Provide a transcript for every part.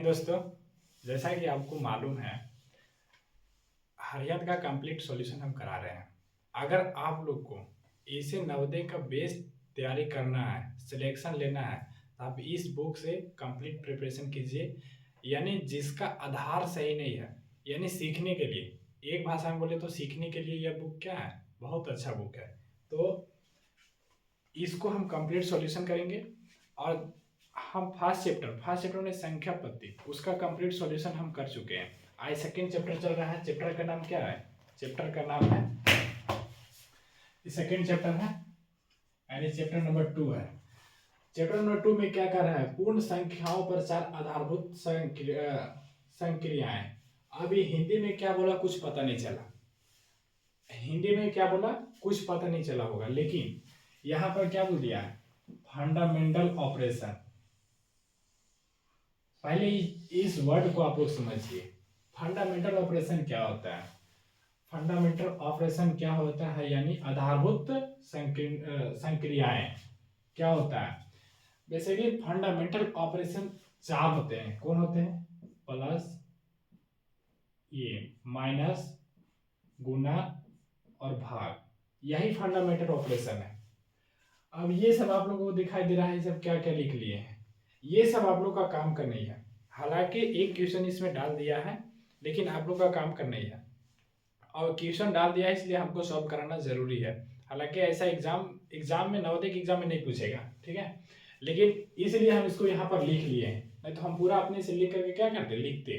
दोस्तों, जैसा कि आपको मालूम है, हरियत का कंप्लीट सॉल्यूशन हम करा रहे हैं। अगर आप लोग को इसे नवोदय का बेस तैयारी करना है, सिलेक्शन लेना है, तो आप इस बुक से कंप्लीट प्रिपरेशन कीजिए। यानी जिसका आधार सही नहीं है, यानी सीखने के लिए, एक भाषा में बोले तो सीखने के लिए यह बुक क्या है, बहुत अच्छा बुक है। तो इसको हम कंप्लीट सॉल्यूशन करेंगे और हम फर्स्ट चैप्टर में संख्या पत्ती उसका कंप्लीट सॉल्यूशन हम कर चुके हैं। आज सेकंड चैप्टर चल रहा है। चैप्टर का नाम क्या है? चैप्टर का नाम है, सेकंड चैप्टर है यानी चैप्टर नंबर 2 है। चैप्टर नंबर 2 में क्या कर रहा है? पूर्ण संख्याओं पर 4 आधारभूत संक्रियाएं। अभी हिंदी में क्या बोला कुछ पता नहीं चला, हिंदी में क्या बोला कुछ पता नहीं चला होगा, लेकिन यहां पर क्या बोल दिया है? Fundamental operation. पहले इस वर्ड को आप लोग समझिए। फंडामेंटल ऑपरेशन क्या होता है? फंडामेंटल ऑपरेशन क्या होता है यानी आधारभूत संक्रियाएं क्या होता है? बेसिकली फंडामेंटल ऑपरेशन 4 होते हैं। कौन होते हैं? प्लस, ये माइनस, गुना और भाग, यही फंडामेंटल ऑपरेशन है। अब ये सब आप लोगों को दिखाई दे रहा है, सब क्या क्या लिख लिए हैं, ये सब आप लोग का काम करना ही है। हालांकि एक क्वेश्चन इसमें डाल दिया है, लेकिन आप लोग का काम करना ही है। और क्वेश्चन डाल दिया है इसलिए हमको सॉल्व कराना जरूरी है। हालांकि ऐसा एग्जाम में, नवोदय के एग्जाम में नहीं पूछेगा, ठीक है, लेकिन इसलिए हम इसको यहाँ पर लिख लिए हैं। नहीं तो हम पूरा अपने से लिख करके क्या करते, लिखते।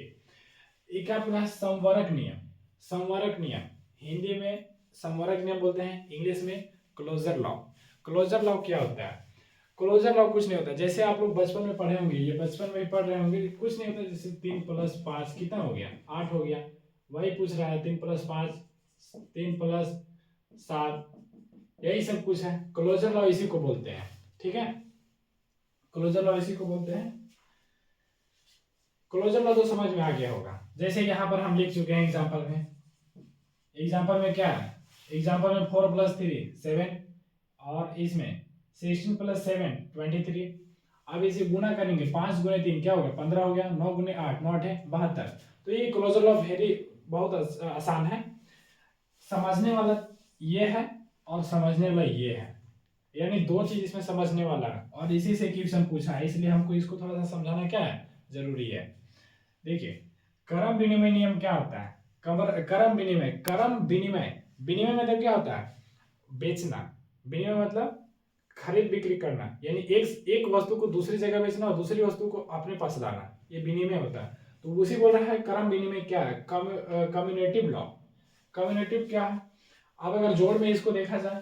एक अपना संवरक नियम। संवरक नियम हिंदी में संवरक नियम बोलते हैं, इंग्लिश में क्लोजर लॉ। क्लोजर लॉ क्या होता है? क्लोजर लॉ कुछ नहीं होता, जैसे आप लोग बचपन में पढ़े होंगे, ये बचपन में पढ़ रहे होंगे, कुछ नहीं होता। जैसे 3 + 5 कितना हो गया? 8 हो गया। वही पूछ रहा है 3 + 5 3 + 7, यही सब कुछ है। क्लोजर लॉ इसी को बोलते हैं, ठीक है, क्लोजर लॉ इसी को बोलते हैं। क्लोजर लॉ तो समझ में आ गया होगा। जैसे यहाँ पर हम लिख चुके हैं एग्जाम्पल में। एग्जाम्पल में क्या है? एग्जाम्पल में 4 + 3 7, और इसमें 16 + 7 23। अब इसे गुना करेंगे, 5 × 3 क्या हो गया? 15 हो गया। 9 × 8 9 8 72। तो ये क्लोजर लॉ बहुत आसान है। समझने वाला ये है और समझने वाला ये है, यानी दो चीज इसमें समझने वाला है, और इसी से क्वेश्चन पूछा है, इसलिए हमको इसको थोड़ा सा समझाना क्या है, जरूरी है। देखिए, क्रम विनिमय नियम क्या होता है? क्रम विनिमय, विनिमय मतलब क्या होता है? बेचना। विनिमय मतलब खरीद बिक्री करना, यानी एक वस्तु को दूसरी जगह बेचना और दूसरी वस्तु को अपने पास लाना, ये विनिमय होता है। तो उसी बोल रहा है क्रम विनिमय क्या है? कम्युनेटिव लॉ। कम्युनेटिव क्या है? अब अगर जोड़ में इसको देखा जाए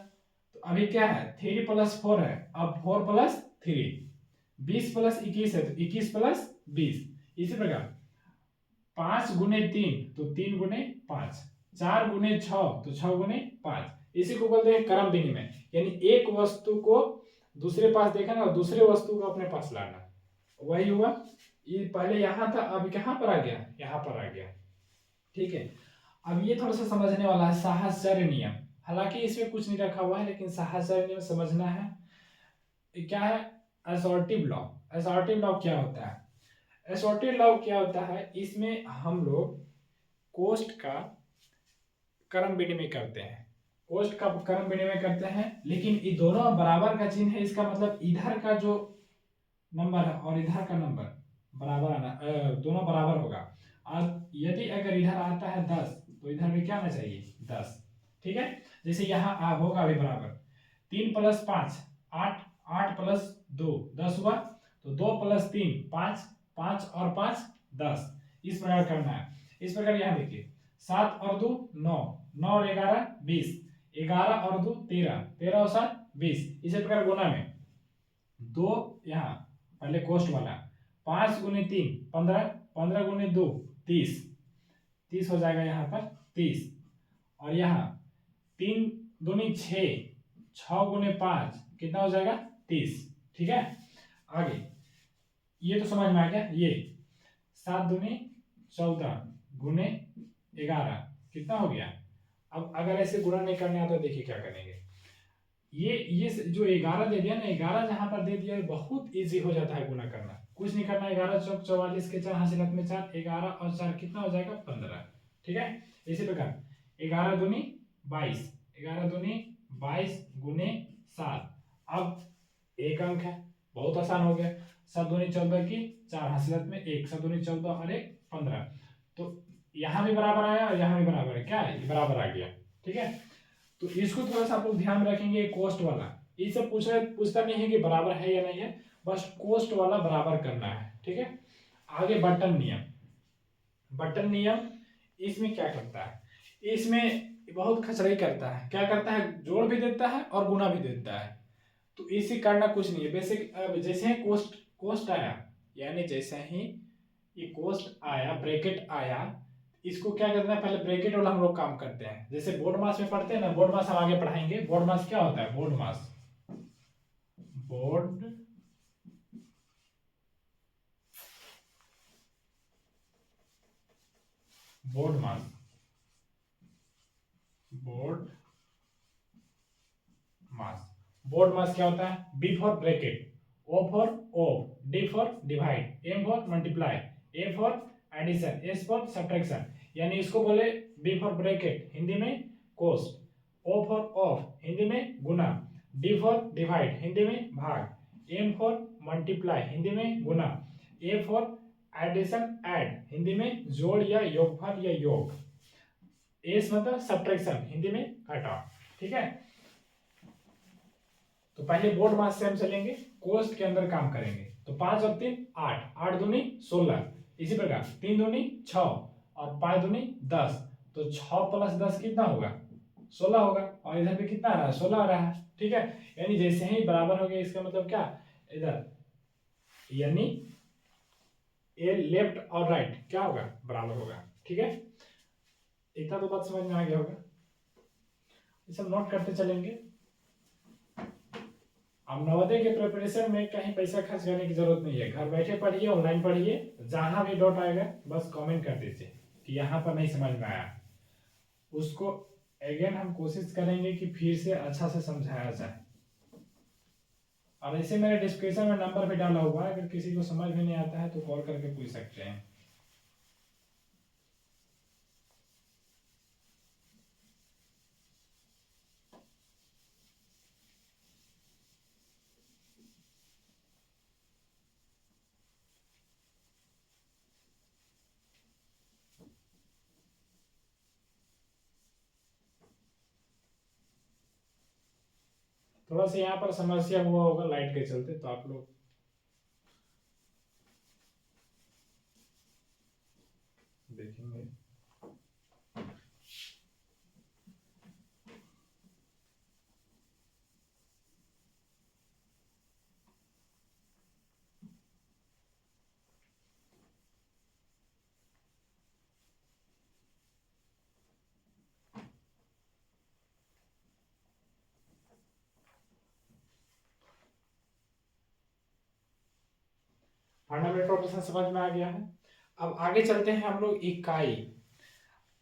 तो अभी क्या है? 3 + 4 है, अब 4 + 3, 20 + 21 है तो 21 + 20। इसी प्रकार 5 × 3 तो 3 × 5, 4 × 6 तो 6 × 5। इसी को बोलते हैं क्रम विनिमय, यानी एक वस्तु को दूसरे पास देखना और दूसरे वस्तु को अपने पास लाना, वही हुआ। ये पहले यहाँ था, अब कहाँ पर आ गया? यहाँ पर आ गया, ठीक है। अब ये थोड़ा सा समझने वाला है, साहचर्य नियम। हालांकि इसमें कुछ नहीं रखा हुआ है, लेकिन साहचर्य नियम समझना है। क्या है? असॉर्टिव लॉ। असॉर्टिव लॉ क्या होता है? असॉर्टिव लॉ क्या होता है? इसमें हम लोग कोष्ट का क्रम विनिमय करते हैं, कोष्ट का क्रम विनिमय करते हैं, लेकिन ये दोनों बराबर का चिन्ह है। इसका मतलब इधर का जो नंबर है और इधर का नंबर बराबर आना, दोनों बराबर होगा। अब यदि अगर इधर आता है 10 तो इधर भी क्या आना चाहिए? 10, ठीक है। जैसे यहाँ आ होगा अभी बराबर 3 + 5 8, 8 + 2 10 हुआ, तो 2 + 3 5, 5 और 5 10, इस प्रकार करना है। इस प्रकार यहाँ देखिए 7 और 2 9, 9 और 11 20, 11 और 2 13, 13 और 7 20। इसी प्रकार गुना में 2 यहाँ पहले कोष्ट वाला 5 × 3 15, 15 × 2 30, 30 हो जाएगा यहाँ पर 30, और यहाँ 3 दूनी 6, 6 × 5 कितना हो जाएगा? 30, ठीक है। आगे ये तो समझ में आ गया। ये 7 दूनी 14 × 11 कितना हो गया? अब अगर ऐसे गुणा नहीं करने आता तो देखिए क्या करेंगे। ये जो 11 दे दिया ना, 11 जहां पर दे दिया बहुत इजी हो जाता है गुणा करना। कुछ नहीं करना, 11 चौक 44 के 4 हासिलत में 4, 11 और 4 कितना हो जाएगा 15। ठीक है, इसी प्रकार 11 दूनी 22, 11 दूनी 22 गुने 7। अब एक अंक है, बहुत आसान हो गया। 7 दूनी 14 की 4 हासिलत में 1, 7 दूनी 14 और 1 15। तो यहाँ भी बराबर आया और यहाँ भी बराबर है, क्या है ये बराबर आ गया। ठीक है, तो इसको थोड़ा सा आप लोग ध्यान रखेंगे, कोस्ट वाला इससे पूछता नहीं है कि बराबर है या नहीं है, बस कोस्ट वाला बराबर करना है। ठीक है, आगे बटन नियम। बटन नियम इसमें क्या करता है, इसमें बहुत खचड़ाई करता है। क्या करता है, जोड़ भी देता है और गुना भी देता है। तो इसे करना कुछ नहीं है, बेसिक जैसे ही कोस्ट आया, यानी जैसे ही ये कोस्ट आया, ब्रैकेट आया, इसको क्या करना है, पहले ब्रैकेट वाला हम लोग काम करते हैं। जैसे बोर्ड मास में पढ़ते हैं ना, बोर्ड मास हम आगे पढ़ाएंगे। बोर्ड मास क्या होता है, बोर्ड मास, बोर्ड BODMAS, BODMAS. BODMAS क्या होता है, B for bracket, O for of, D for divide, M for multiply, A for addition, S for subtraction. यानी इसको बोले बी फॉर ब्रैकेट हिंदी में कोस्ट, ओ फॉर ऑफ हिंदी में गुना, डी फॉर डिवाइड हिंदी में भाग, एम फॉर मल्टीप्लाई हिंदी में गुना, A for addition add Hindi में जोड़ या योगफल या योग, एस मतलब सब्ट्रैक्शन हिंदी में घटाव। ठीक है, तो पहले बोर्ड मास से हम चलेंगे, कोस्ट के अंदर काम करेंगे। तो 5 और 3 8, 8 दूनी 16, इसी प्रकार 3 दूनी 6 और 5 दूनी 10। तो 6 + 10 कितना होगा, 16 होगा, और इधर भी कितना आ रहा है, 16 आ रहा है। ठीक है, यानी जैसे ही बराबर हो गया, इसका मतलब क्या, इधर यानी ए लेफ्ट और राइट क्या होगा, बराबर होगा। ठीक है, इतना तो बात समझ में आ गया होगा, ये सब नोट करते चलेंगे। अब नवोदय के प्रिपरेशन में कहीं पैसा खर्च करने की जरूरत नहीं है, घर बैठे पढ़िए, ऑनलाइन पढ़िए, जहां भी डाउट आएगा बस कमेंट कर दीजिए कि यहाँ पर नहीं समझ में आया, उसको अगेन हम कोशिश करेंगे कि फिर से अच्छा से समझाया जाए। और ऐसे मेरे डिस्क्रिप्शन में नंबर भी डाला हुआ है, अगर किसी को समझ में नहीं आता है तो कॉल करके पूछ सकते हैं। थोड़ा सा यहाँ पर समस्या हुआ होगा लाइट के चलते, तो आप लोग देखेंगे। फंडामेंटल ऑपरेशन समझ में आ गया है। अब आगे चलते हैं हम लोग इकाई।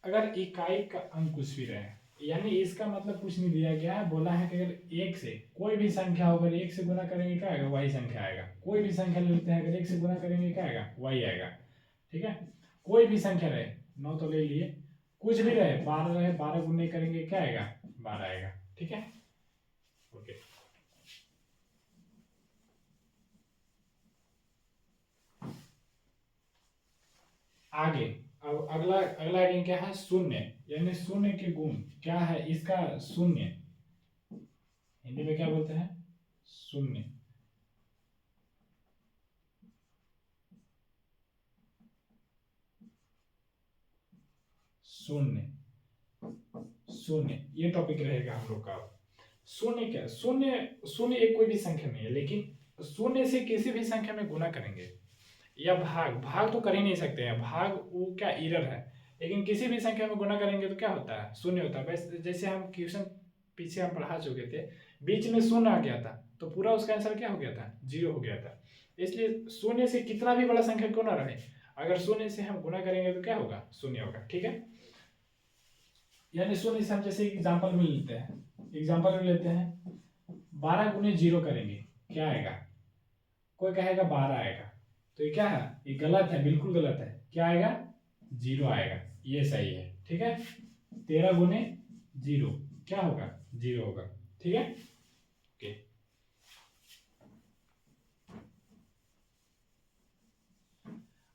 अगर इकाई का अंक कुछ भी रहे, यानी इसका मतलब कुछ नहीं दिया गया है, बोला है कि अगर एक से कोई भी संख्या हो, अगर एक से गुना करेंगे क्या आएगा, वाई संख्या आएगा। कोई भी संख्या ले लेते हैं, अगर एक से गुना करेंगे क्या आएगा, वाई आएगा। ठीक है, कोई भी संख्या रहे, 9 तो ले लिए, कुछ भी रहे, 12 रहे, 12 गुने करेंगे क्या आएगा, 12 आएगा। ठीक है, ओके। आगे अब अगला अगला हेडिंग क्या है, शून्य, यानी शून्य के गुण क्या है, इसका शून्य हिंदी में क्या बोलते हैं, शून्य। शून्य, शून्य ये टॉपिक रहेगा हम लोग का। शून्य क्या, शून्य शून्य एक कोई भी संख्या नहीं है, लेकिन शून्य से किसी भी संख्या में गुना करेंगे या भाग, भाग तो कर ही नहीं सकते हैं, भाग वो क्या इरर है, लेकिन किसी भी संख्या में गुना करेंगे तो क्या होता है, शून्य होता है। बस जैसे हम क्वेश्चन पीछे हम पढ़ा चुके थे, बीच में शून्य आ गया था तो पूरा उसका आंसर क्या हो गया था, 0 हो गया था। इसलिए शून्य से कितना भी बड़ा संख्या क्यों ना रहे, अगर शून्य से हम गुना करेंगे तो क्या होगा, शून्य होगा। ठीक है, यानी शून्य से हम जैसे एग्जाम्पल में लेते हैं, 12 गुने 0 करेंगे क्या आएगा, कोई कहेगा 12 आएगा, तो ये क्या है, ये गलत है, बिल्कुल गलत है। क्या आएगा, 0 आएगा, ये सही है। ठीक है, 13 गुने 0 क्या होगा, 0 होगा। ठीक है, ओके।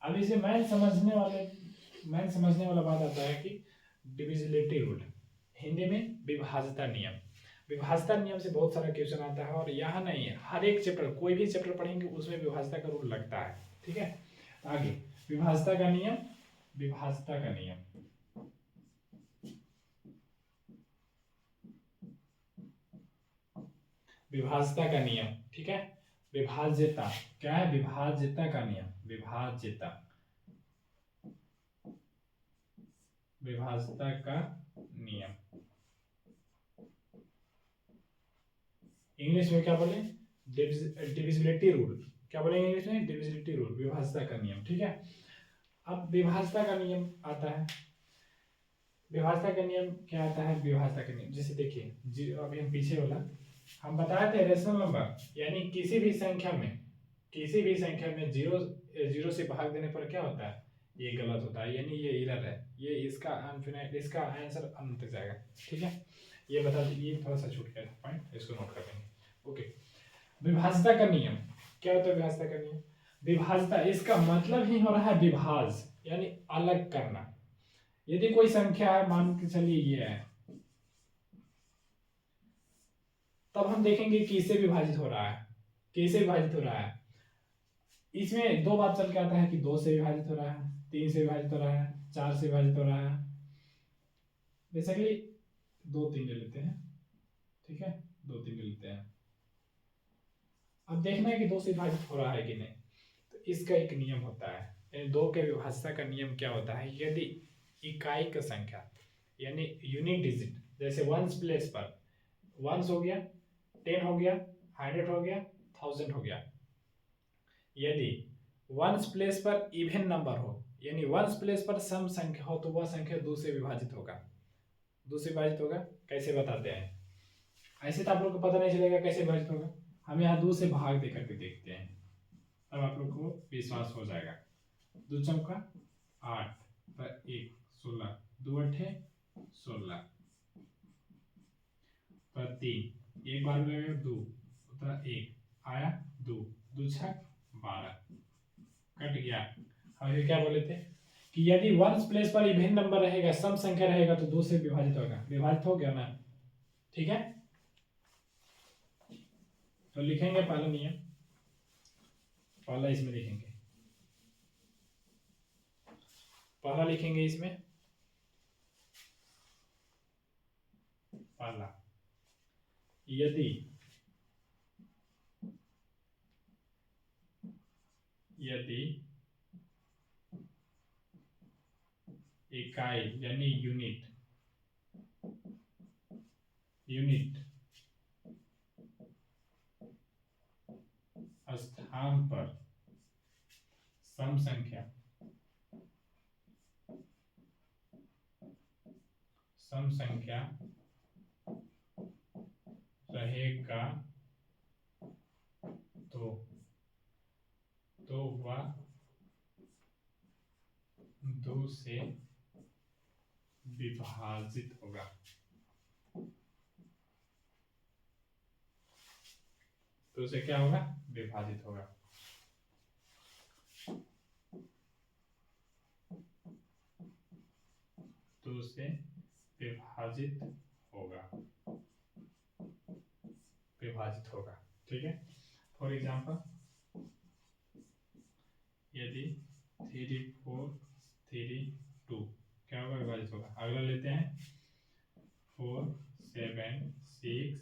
अब इसे मैन समझने वाला बात आता है कि डिविजिबिलिटी रूल, हिंदी में विभाज्यता नियम। विभाज्यता नियम से बहुत सारा क्वेश्चन आता है, और यहाँ नहीं है, हर एक चैप्टर, कोई भी चैप्टर पढ़ेंगे उसमें विभाज्यता का रूल लगता है। ठीक है, आगे विभाज्यता का नियम, विभाज्यता का नियम, विभाज्यता का नियम। ठीक है, विभाज्यता क्या है, विभाज्यता का नियम, विभाज्यता, विभाज्यता का नियम। इंग्लिश में क्या बोले, डिविजिबिलिटी रूल। क्या बोलेंगे इंग्लिश में, डिविजिबिलिटी रूल, विभाज्यता का नियम। ठीक है, अब विभाज्यता का नियम आता है। विभाज्यता का नियम क्या आता है, विभाज्यता का नियम जैसे देखिए, अभी हम पीछे वाला हम बताए थे, रेशनल नंबर यानी किसी भी संख्या में जीरो से भाग देने पर क्या होता है, ये गलत होता है, यानी ये एरर है, ये इसका आंसर अनंत जाएगा। ठीक है, ये बता दीजिए, थोड़ा सा छूट गया पॉइंट, इसको नोट कर लेंगे। ओके, विभाज्यता का नियम क्या होता है, विभाज्यता का नियम, विभाज्यता इसका मतलब ही हो रहा है विभाज, यानी अलग करना। यदि कोई संख्या है, मान के चलिए ये है, तब हम देखेंगे किससे विभाजित हो रहा है, कैसे विभाजित हो रहा है। इसमें दो बात चल के आता है कि 2 से विभाजित हो रहा है, 3 से विभाजित हो रहा है, 4 से विभाजित हो रहा है। बेसिकली 2 3 ले लेते हैं। ठीक है, 2 3 ले लेते हैं। अब देखना है कि 2 से विभाजित हो रहा है कि नहीं। तो इसका एक नियम होता है, यानी 2 के विभाज्यता का नियम क्या होता है, यदि इकाई का संख्या यानी यूनिट डिजिट, जैसे वंस प्लेस पर वंस हो गया, 10 हो गया, 100 हो गया, 1000 हो गया। यदि वंस प्लेस पर इवन नंबर हो, यानी वंस प्लेस पर सम संख्या हो, तो वह संख्या 2 से विभाजित होगा। 2 से विभाजित होगा, कैसे बताते हैं। ऐसे तो आप लोग को पता नहीं चलेगा कैसे विभाजित होगा, हम यहाँ 2 से भाग दे करके देखते हैं, तब आप लोग को विश्वास हो जाएगा। 2 चौका 8 पर 1 16, 2 अठे 16 पर 3, एक बार लगेगा 2 उतना 1 आया 2, 2 छक 12 कट गया। हम ये क्या बोले थे कि यदि वंस प्लेस पर इवन नंबर रहेगा, सम संख्या रहेगा, तो 2 से विभाजित होगा, विभाजित हो गया ना। ठीक है, तो लिखेंगे पहला नियम, पहला इसमें लिखेंगे, पहला लिखेंगे इसमें, पहला यदि इकाई यानी यूनिट स्थान पर सम संख्या रहेगा, तो वह 2 से विभाजित होगा। तो उसे क्या होगा, विभाजित होगा। तो उसे विभाजित होगा। ठीक है, फॉर एग्जाम्पल यदि 3 4 3 2 क्या होगा, विभाजित होगा। अगला लेते हैं 4 7 6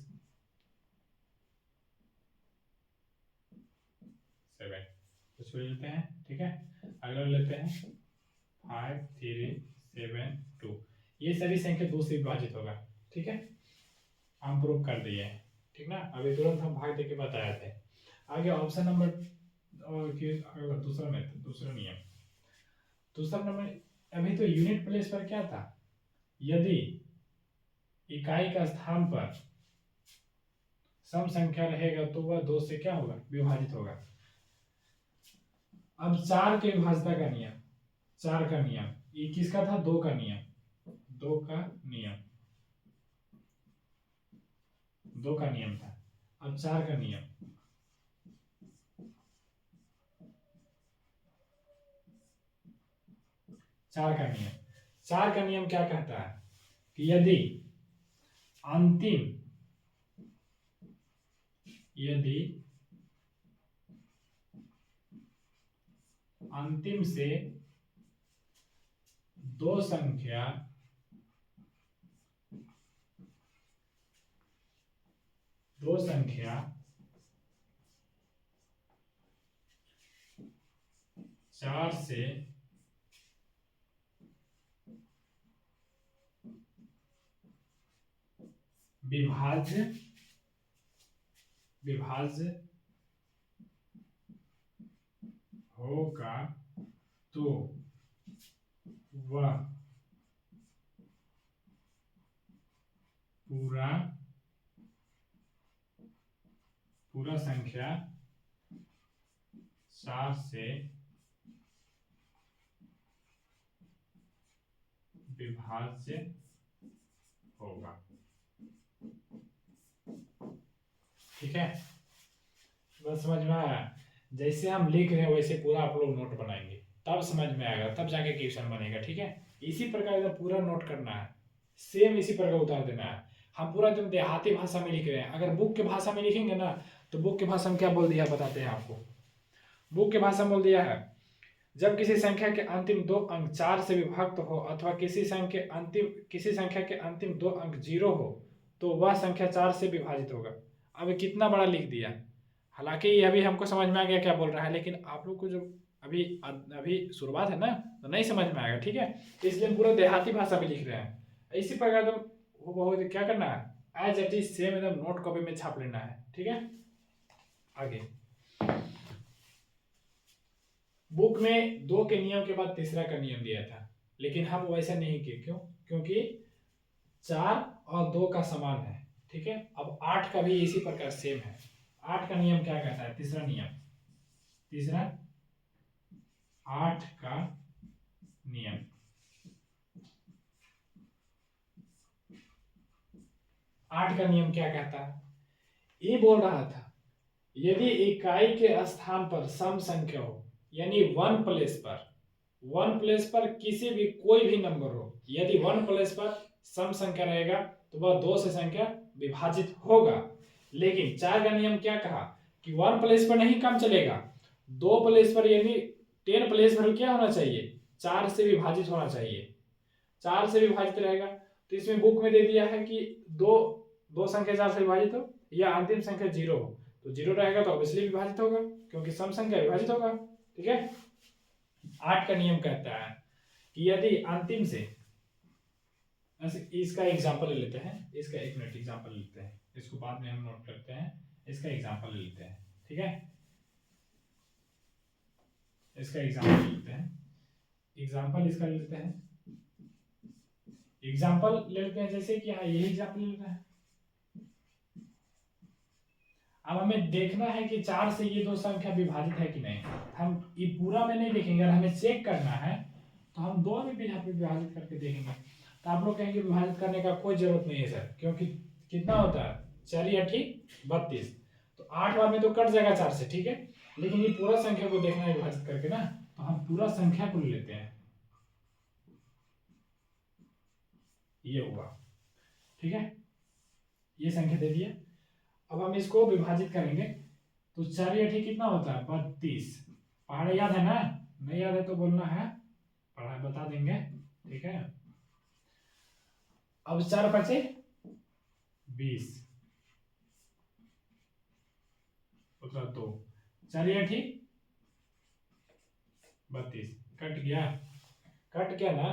7, कुछ भी लेते हैं। ठीक है, अगला लेते हैं 5 3 7 2, ये सभी संख्या 2 से विभाजित होगा। ठीक है, हम प्रूव कर दिए। ठीक ना, अभी तुरंत हम भाग देके बताए थे। आगे ऑप्शन नंबर दूसरा नियम, दूसरा नंबर, अभी तो यूनिट प्लेस पर क्या था, यदि इकाई का स्थान पर सम संख्या रहेगा, तो वह 2 से क्या होगा, विभाजित होगा। अब 4 के विभाज्यता का नियम, 4 का नियम, ये किसका था? 2 का नियम, 2 का नियम, 2 का नियम था। अब 4 का नियम, 4 का नियम, 4 का नियम क्या कहता है कि यदि अंतिम, यदि अंतिम से दो संख्या चार से विभाज्य होगा तो वह पूरा संख्या 4 से विभाज्य होगा। ठीक है, बस समझ में आया? जैसे हम लिख रहे हैं वैसे पूरा आप लोग नोट बनाएंगे, तब समझ में आएगा, तब जाके क्वेश्चन बनेगा। ठीक है, इसी प्रकार का पूरा नोट करना है, सेम इसी प्रकार उतार देना है। हम पूरा एकदम देहाती भाषा में लिख रहे हैं, अगर बुक के भाषा में लिखेंगे ना तो बुक के भाषा में क्या बोल दिया बताते हैं आपको। बुक के भाषा में बोल दिया है, जब किसी संख्या के अंतिम 2 अंक 4 से विभक्त हो अथवा किसी संख्या के अंतिम 2 अंक 0 हो तो वह संख्या 4 से विभाजित होगा। अब कितना बड़ा लिख दिया, हालांकि ये अभी हमको समझ में आ गया क्या बोल रहा है, लेकिन आप लोग को जो अभी अभी शुरुआत है ना तो नहीं समझ में आएगा। ठीक है, इसलिए हम पूरा देहाती भाषा में लिख रहे हैं। इसी प्रकार वो बहुत क्या करना है, एज इट इज सेम एकदम नोट कॉपी में छाप लेना है। ठीक है, आगे बुक में 2 के नियम के बाद तीसरा का नियम दिया था, लेकिन हम वैसा नहीं किए। क्यों? क्योंकि 4 और 2 का समान है। ठीक है, अब 8 का भी इसी प्रकार सेम है। 8 का नियम क्या कहता है? तीसरा नियम, 8 का नियम, 8 का नियम क्या कहता है? ये बोल रहा था यदि इकाई के स्थान पर सम संख्या हो, यानी 1 प्लेस पर किसी भी कोई भी नंबर हो, यदि 1 प्लेस पर सम संख्या रहेगा तो वह 2 से संख्या विभाजित होगा। लेकिन 4 का नियम क्या कहा कि 1 प्लेस पर नहीं काम चलेगा, 2 प्लेस पर, यानी 10 प्लेस पर क्या होना चाहिए? 4 से विभाजित होना चाहिए। 4 से विभाजित रहेगा तो इसमें बुक में दे दिया है कि दो संख्या 4 से विभाजित हो या अंतिम संख्या 0 हो, तो 0 रहेगा तो ऑब्वियसली विभाजित होगा क्योंकि सम संख्या विभाजित होगा। ठीक है, 8 का नियम कहता है कि यदि अंतिम से, इसका एग्जांपल ले लेते हैं, इसका 1 मिनट एग्जांपल लेते हैं, इसको बाद में हम नोट करते हैं। इसका एग्जांपल ले लेते हैं। ठीक है, इसका एग्जांपल ले लेते हैं, एग्जांपल इसका ले लेते हैं, एग्जांपल ले लेते हैं जैसे कि यही एग्जांपल ले लेते हैं। अब हमें देखना है कि 4 से ये 2 संख्या विभाजित है कि नहीं। हम ये पूरा में नहीं देखेंगे, अगर हमें चेक करना है तो हम 2 में भी यहाँ पे विभाजित करके देखेंगे। तो आप लोग कहेंगे विभाजित करने का कोई जरूरत नहीं है सर, क्योंकि कितना होता है 4 या 32, तो 8 बार में तो कट जाएगा 4 से। ठीक है, लेकिन ये पूरा संख्या को देखना है विभाजित करके ना, तो हम पूरा संख्या को ले लेते हैं। ये हुआ। ठीक है, ये संख्या दे दिया। अब हम इसको विभाजित करेंगे तो 4 या कितना होता है 32। पहाड़ याद है ना? नहीं याद है तो बोलना है, पढ़ा बता देंगे। ठीक है, अब 4 बचे 20 मतलब 2, 4 या 32, कट गया ना।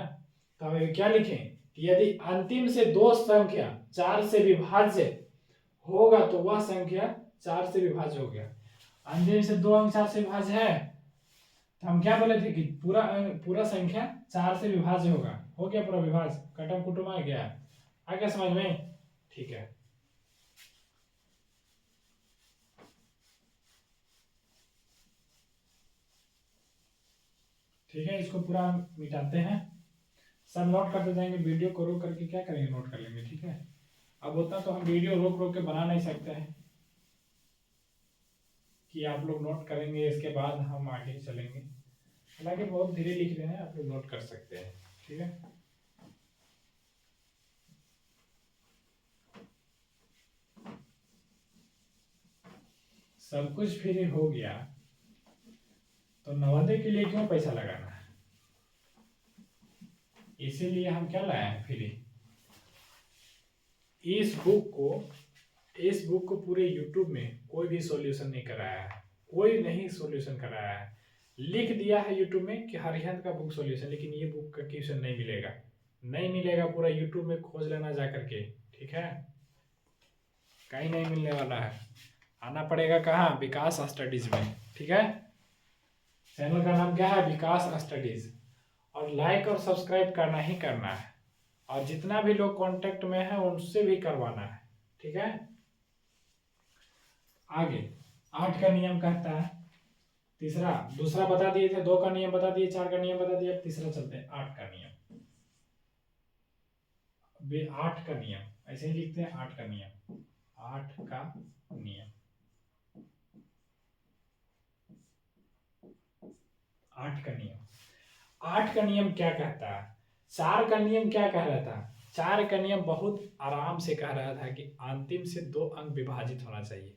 तो अब क्या लिखें कि यदि अंतिम से 2 संख्या 4 से विभाज्य होगा तो वह संख्या 4 से विभाज्य हो गया। अंतिम से 2 अंक 4 से विभाज्य है तो हम क्या बोले थे कि पूरा संख्या 4 से विभाज्य होगा। हो गया पूरा विभाज्य, कटम कुटुम आ गया समझ में? ठीक है, ठीक है, इसको पूरा मिटाते हैं, सब नोट करते जाएंगे। वीडियो को रोक करके क्या करेंगे, नोट कर लेंगे। ठीक है, अब उतना तो हम वीडियो रोक रोक के बना नहीं सकते हैं कि आप लोग नोट करेंगे इसके बाद हम आगे चलेंगे। हालांकि बहुत धीरे लिख रहे हैं, आप लोग नोट कर सकते हैं। ठीक है, सब कुछ फ्री हो गया तो नवोदय के लिए क्यों पैसा लगाना है, इसीलिए हम क्या लाए हैं, फ्री। इस बुक को पूरे यूट्यूब में कोई भी सॉल्यूशन नहीं कराया है, कोई नहीं सॉल्यूशन कराया है। लिख दिया है यूट्यूब में कि हरिहंत का बुक सॉल्यूशन, लेकिन ये बुक का क्वेश्चन नहीं मिलेगा, नहीं मिलेगा। पूरा यूट्यूब में खोज लेना जा करके। ठीक है, कहीं नहीं मिलने वाला है, आना पड़ेगा कहाँ, विकास स्टडीज में। ठीक है, चैनल का नाम क्या है, विकास स्टडीज। और लाइक और सब्सक्राइब करना ही करना है, और जितना भी लोग कांटेक्ट में है उनसे भी करवाना है। ठीक है, आगे 8 का नियम कहता है, दूसरा बता दिए थे, 2 का नियम बता दिए, 4 का नियम बता दिए, अब तीसरा चलते हैं 8 का नियम। 8 का नियम ऐसे ही लिखते हैं, 8 का नियम, 8 का नियम, 8 का नियम। 8 का नियम क्या कहता है, 4 का नियम क्या कह रहा था, 4 का नियम बहुत आराम से कह रहा था कि अंतिम से 2 अंक विभाजित होना चाहिए।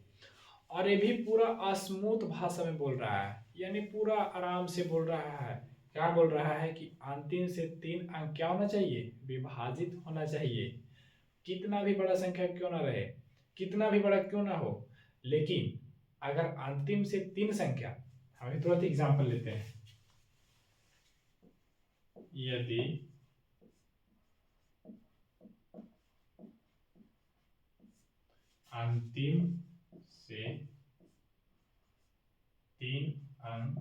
और ये भी पूरा स्मूथ भाषा में बोल रहा है, यानी पूरा आराम से बोल रहा है। क्या बोल रहा है कि अंतिम से 3 अंक क्या होना चाहिए, विभाजित होना चाहिए। कितना भी बड़ा संख्या क्यों ना रहे, कितना भी बड़ा क्यों ना हो, लेकिन अगर अंतिम से 3 संख्या, हम तुरंत एग्जाम्पल लेते हैं, यदि अंतिम से 3 अंक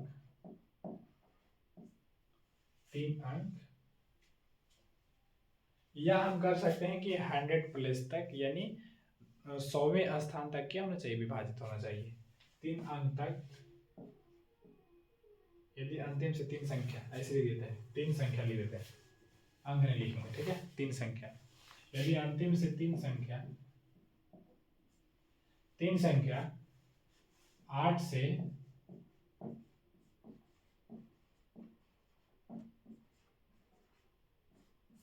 या हम कर सकते हैं कि 100 प्लस तक, यानी 100वें स्थान तक क्या होना चाहिए, विभाजित होना चाहिए 3 अंक तक। यदि अंतिम से 3 संख्या, ऐसे लिख देते हैं, 3 संख्या लिख देते हैं, अंक नहीं लिखेंगे। ठीक है, 3 संख्या, यदि अंतिम से 3 संख्या 8 से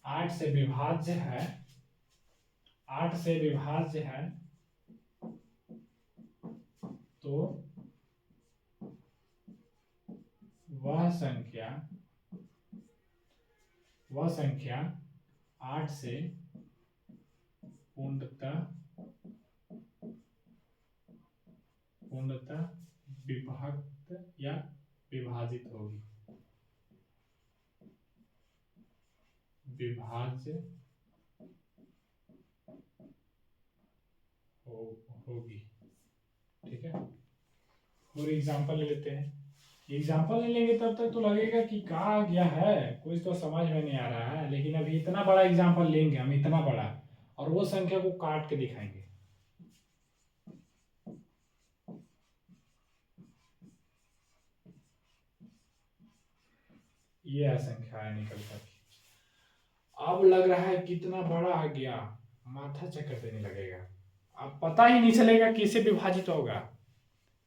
8 से विभाज्य है, 8 से विभाज्य है, तो वह संख्या 8 से पूर्णतः विभक्त या विभाजित होगी, विभाज्य होगी। ठीक है, और एग्जाम्पल ले लेते हैं। एग्जाम्पल नहीं लेंगे तब तक तो लगेगा कि कहा गया है, कुछ तो समझ में नहीं आ रहा है। लेकिन अभी इतना बड़ा एग्जाम्पल लेंगे हम, इतना बड़ा, और वो संख्या को काट के दिखाएंगे। ये संख्या है निकल कर, अब लग रहा है कितना बड़ा आ गया, माथा चक्कर देने लगेगा, अब पता ही नहीं चलेगा किससे विभाजित होगा।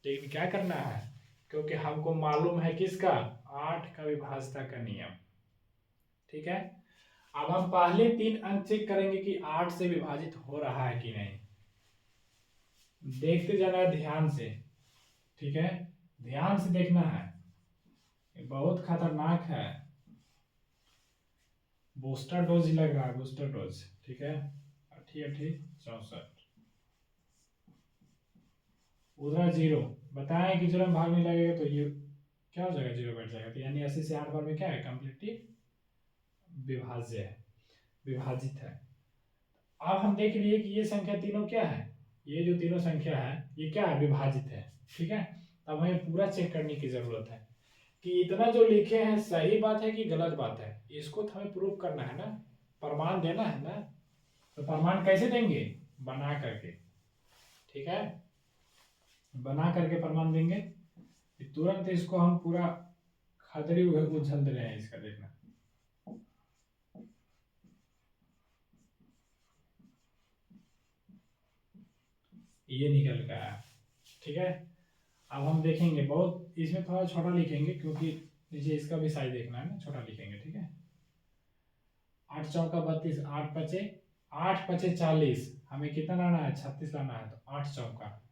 लेकिन क्या करना है, क्योंकि हमको मालूम है किसका, 8 का विभाज्यता का नियम। ठीक है, अब हम पहले 3 अंक चेक करेंगे कि 8 से विभाजित हो रहा है कि नहीं, देखते जाना है ध्यान से। ठीक है, ध्यान से देखना है, ये बहुत खतरनाक है, बूस्टर डोज ही लग रहा है, बूस्टर डोज। ठीक है, 64 उधर 0 बताएं कि 0 में भाग नहीं लगेगा तो ये क्या हो जाएगा, 0 बैठ जाएगा। तो यानी 80 से 8 बार में क्या है, कंप्लीटली विभाज्य है, विभाजित है। अब हम देख लिए कि ये संख्या तीनों क्या है, ये जो तीनों संख्या है ये क्या है, विभाजित है। ठीक है, तब हमें पूरा चेक करने की जरूरत है कि इतना जो लिखे हैं सही बात है कि गलत बात है, इसको तो हमें प्रूव करना है ना, प्रमाण देना है ना। तो प्रमाण कैसे देंगे, बना करके। ठीक है, बना करके प्रमाण देंगे, तुरंत इसको हम पूरा खदड़ी उछल दे रहे हैं इसका, देखना। ये निकल गया, ठीक है। अब हम देखेंगे, बहुत इसमें थोड़ा छोटा लिखेंगे क्योंकि नीचे इसका भी साइज देखना है ना, छोटा लिखेंगे, ठीक है। 8 चौका 32, 8 पचे 40, हमें कितना लाना है, 36 लाना है। तो 8 चौका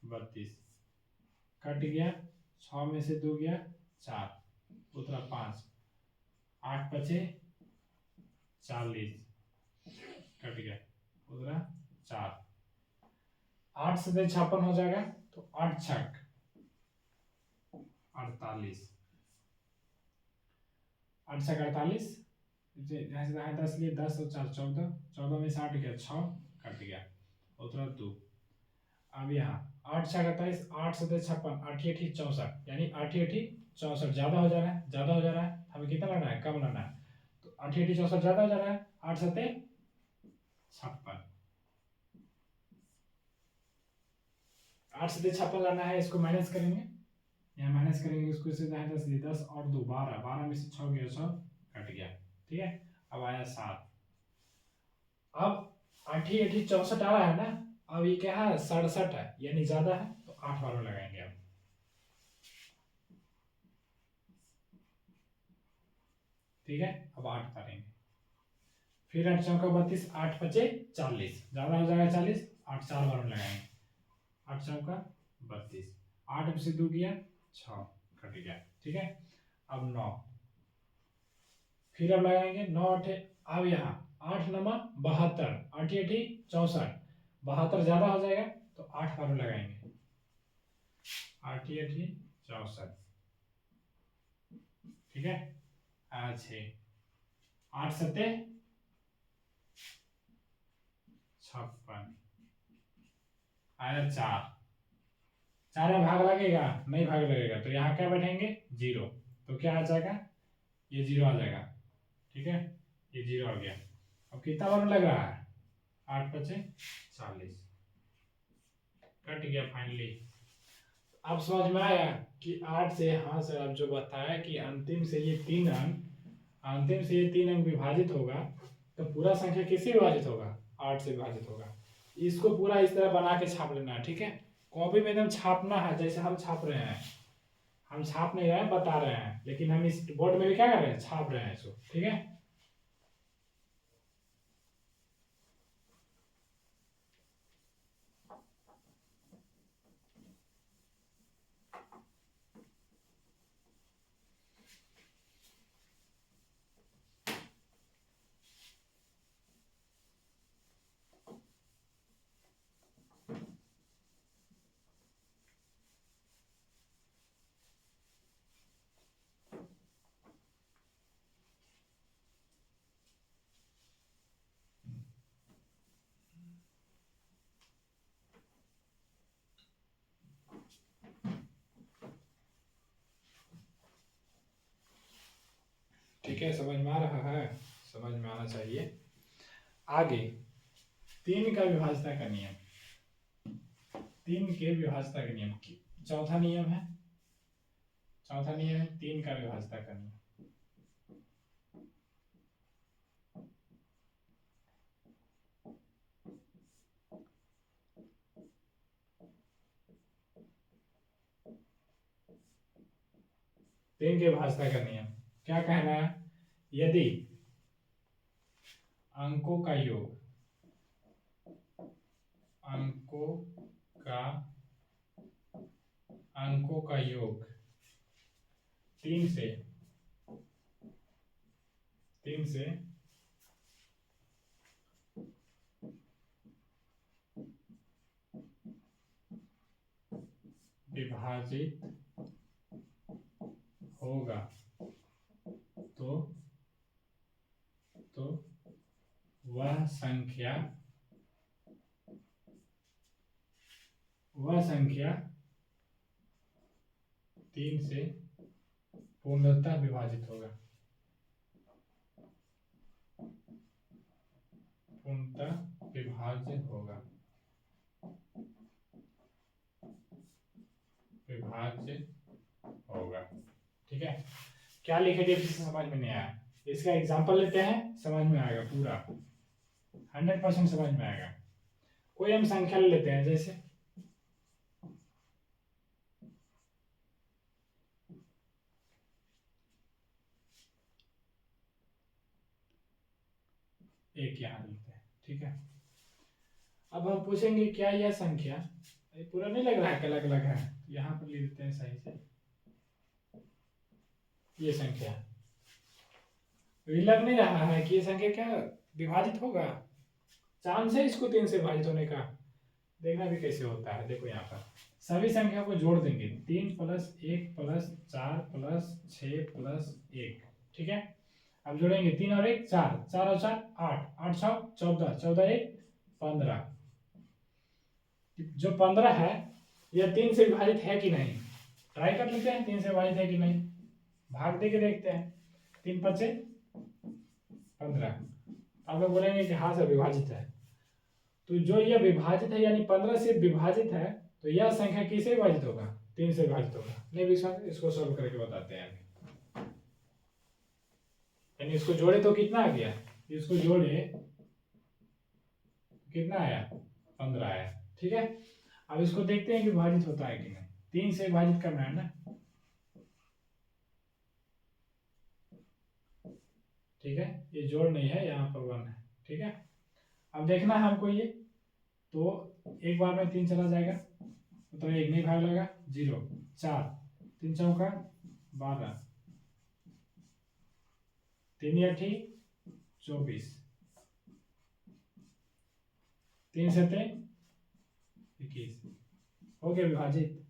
32, कट गया, 6 में से 2 गया 4, उतरा 5, 8 पचे 40, कट गया, उतरा 4, 8 से 56 हो जाएगा, तो 8 छक 48, 8 छक 48, यहाँ से 10 लिए 10 और 4 14, 14 में से 8 गया 6, कट गया, उतरा 2। अब यहाँ 8 छक 28, 8 से 56, 8 8 64, यानी 8 8 64 ज्यादा हो जा रहा है, ज्यादा हो जा रहा है, हमें कितना लाना है, कम लाना है। तो 8 8 64 ज्यादा हो जा रहा है, 8 7 56, 8 से 56 लाना है, इसको माइनस करेंगे, यहाँ माइनस करेंगे, इसको इससे 10 लिए 10 और 2 12, 12 में से 6 गया 6, कट गया, ठीक है। अब आया 7, अब 8 8 64 आ रहा है ना, अब ये क्या है, 67 है, यानी ज्यादा है, तो 8 बार लगाएंगे अब, ठीक है। अब 8 करेंगे, फिर 8 चौका 32, 8 पचे 40, ज्यादा हो जाएगा 40, 8 4 बार में लगाएंगे, 8 चौका 32, 8 में से 2 गया 6, कट गया, ठीक है। अब 9, फिर अब लगाएंगे 9 8, अब यहाँ 8 9 72, 8 8 64, 72 ज्यादा हो जाएगा, तो 8 बार में लगाएंगे, 8 8 64, ठीक है। 6, 8 7 56, आया 4, 4 में भाग लगेगा, नहीं भाग लगेगा, तो यहाँ क्या बैठेंगे 0, तो क्या आ जाएगा, ये 0 आ जाएगा, ठीक है, ये 0 आ गया। अब कितना बार में लग रहा है, 8 पचे 40, कट गया फाइनली। अब समझ में आया कि 8 से, हाँ सर आप जो बताया कि अंतिम से ये 3 अंक, अंतिम से ये 3 अंक विभाजित होगा, तो पूरा संख्या किससे विभाजित होगा, 8 से विभाजित होगा। इसको पूरा इस तरह बना के छाप लेना है, ठीक है। कॉपी में एकदम छापना है, जैसे हम छाप रहे हैं, हम छाप नहीं रहे हैं, बता रहे हैं, लेकिन हम इस बोर्ड में भी क्या कर रहे हैं, छाप रहे हैं इसको, ठीक है। ठीक है, समझ में आ रहा है, समझ में आना चाहिए। आगे 3 का विभाजता का नियम, 3 के विभाजता का नियम की चौथा नियम है, चौथा नियम है 3 का विभाजता का नियम। तीन के विभाजता का नियम क्या कहना है, यदि अंकों का योग, अंकों का अंकों का योग 3 से विभाजित होगा, तो वह संख्या 3 से पूर्णतः विभाजित होगा, पूर्णतः विभाज्य होगा। विभाज्य होगा। ठीक है, क्या लिखे थे फिर से समझ में नहीं आया, इसका एग्जांपल लेते हैं, समझ में आएगा पूरा, 100% समझ में आएगा। कोई हम संख्या ले लेते हैं, जैसे एक यहाँ लेते हैं। ठीक है, अब हम पूछेंगे क्या यह संख्या, ये पूरा नहीं लग रहा है, अलग अलग है, यहाँ पर लिख देते हैं सही से, ये संख्या ये लग नहीं रहा है कि ये संख्या क्या विभाजित होगा, चांस है इसको 3 से विभाजित होने का, देखना भी कैसे होता है। देखो यहाँ पर सभी संख्या को जोड़ देंगे, 3 + 1 + 4 + 6 + 1। ठीक है, अब जोड़ेंगे 3 और 1 4, 4 और 4 8, 8 6 14, 14 1 15। जो 15 है यह 3 से विभाजित है कि नहीं, ट्राई कर लेते हैं 3 से विभाजित है कि नहीं, भाग दे के देखते हैं। 3 × 5 = 15। अब हम बोलेंगे कि हाँ सर विभाजित है, तो जो यह विभाजित है यानी 15 से विभाजित है, तो यह संख्या किससे विभाजित होगा, 3 से विभाजित होगा। नहीं विश्वास, इसको सॉल्व करके बताते हैं अभी। यानी इसको जोड़े तो कितना आ गया, इसको जोड़े कितना आया, 15 आया। ठीक है, अब इसको देखते हैं कि विभाजित होता है कि नहीं, 3 से विभाजित करना है ना। ठीक है, ये जोड़ नहीं है, यहाँ पर 1 है। ठीक है, अब देखना है हमको ये, तो एक बार में 3 चला जाएगा, तो 1 नहीं भाग लगा, 0 4, 3 चौका 12, 3 × 8 24, 3 × 7 21, हो गया विभाजित।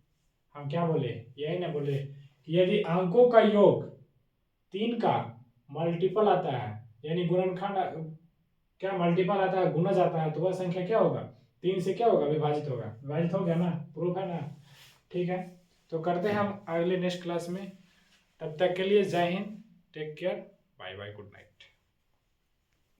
हम क्या बोले, यही ना बोले कि यदि अंकों का योग 3 का मल्टीपल आता है, यानी गुणनखंड क्या मल्टीपल आता है, गुना जाता है, तो वह संख्या क्या होगा, 3 से क्या होगा, विभाजित होगा। विभाजित हो गया ना, प्रूफ है ना। ठीक है, तो करते हैं हम अगले नेक्स्ट क्लास में, तब तक के लिए जय हिंद, take care, bye bye, good night.